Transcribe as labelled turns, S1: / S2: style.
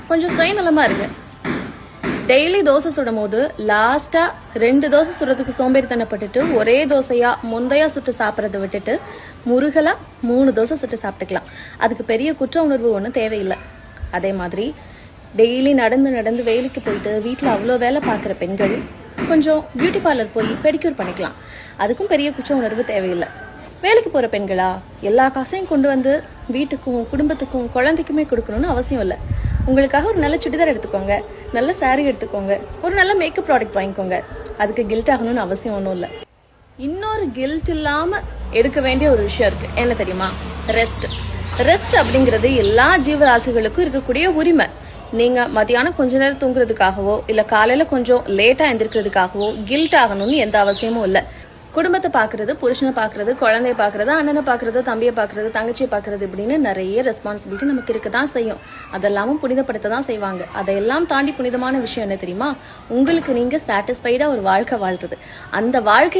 S1: கொஞ்சம் சுயநலமா இருங்க. டெய்லி தோசை சுடும் போது லாஸ்டா 2 தோசை சுடுறதுக்கு சோம்பேறித்தனப்பட்டுட்டு ஒரே தோசையா முந்தையா சுட்டு சாப்பிட்றத விட்டுட்டு முருகலா 3 தோசை சுட்டு சாப்பிட்டுக்கலாம். அதுக்கு பெரிய குற்ற உணர்வு ஒன்றும் தேவையில்லை. அதே மாதிரி டெய்லி நடந்து நடந்து வேலைக்கு போயிட்டு வீட்டில் அவ்வளோ வேலை பார்க்குற பெண்கள் கொஞ்சம் பியூட்டி பார்லர் போய் பெடிக்யூர் பண்ணிக்கலாம். அதுக்கும் பெரிய குற்ற உணர்வு தேவையில்லை. வேலைக்கு போகிற பெண்களா எல்லா காசையும் கொண்டு வந்து வீட்டுக்கும் குடும்பத்துக்கும் குழந்தைக்குமே கொடுக்கணும்னு அவசியம் இல்லை. உங்களுக்காக ஒரு நல்ல சுடிதார் எடுத்துக்கோங்க, நல்ல சாரீ எடுத்துக்கோங்க, ஒரு நல்ல மேக்கப் ப்ராடக்ட் வாங்கிக்கோங்க. அதுக்கு கில்ட் ஆகணும்னு அவசியம் ஒன்றும் இல்லை. இன்னொரு கில்ட் இல்லாமல் எடுக்க வேண்டிய ஒரு விஷயம் இருக்குது. என்ன தெரியுமா? ரெஸ்ட் அப்படிங்கிறது எல்லா ஜீவராசிகளுக்கும் இருக்கக்கூடிய உரிமை. நீங்கள் மதியானம் கொஞ்ச நேரம் தூங்குறதுக்காகவோ இல்லை காலையில் கொஞ்சம் லேட்டாக எந்திரிக்கிறதுக்காகவோ கில்ட் ஆகணும்னு எந்த அவசியமும் இல்லை. குடும்பத்தை பார்க்கறது, புருஷனை பார்க்கறது, குழந்தைய பார்க்கறது, அண்ணனை பார்க்கறது, தம்பியை பார்க்கறது, தங்கச்சியை பார்க்கறது இப்படின்னு நிறைய ரெஸ்பான்சிபிலிட்டி நமக்கு இருக்க தான் செய்யும். அதெல்லாமும் புனிதப்படுத்த தான் செய்வாங்க. அதையெல்லாம் தாண்டி புனிதமான விஷயம் என்ன தெரியுமா? உங்களுக்கு நீங்கள் சாட்டிஸ்ஃபைடாக ஒரு வாழ்க்கை வாழ்றது. அந்த வாழ்க்கை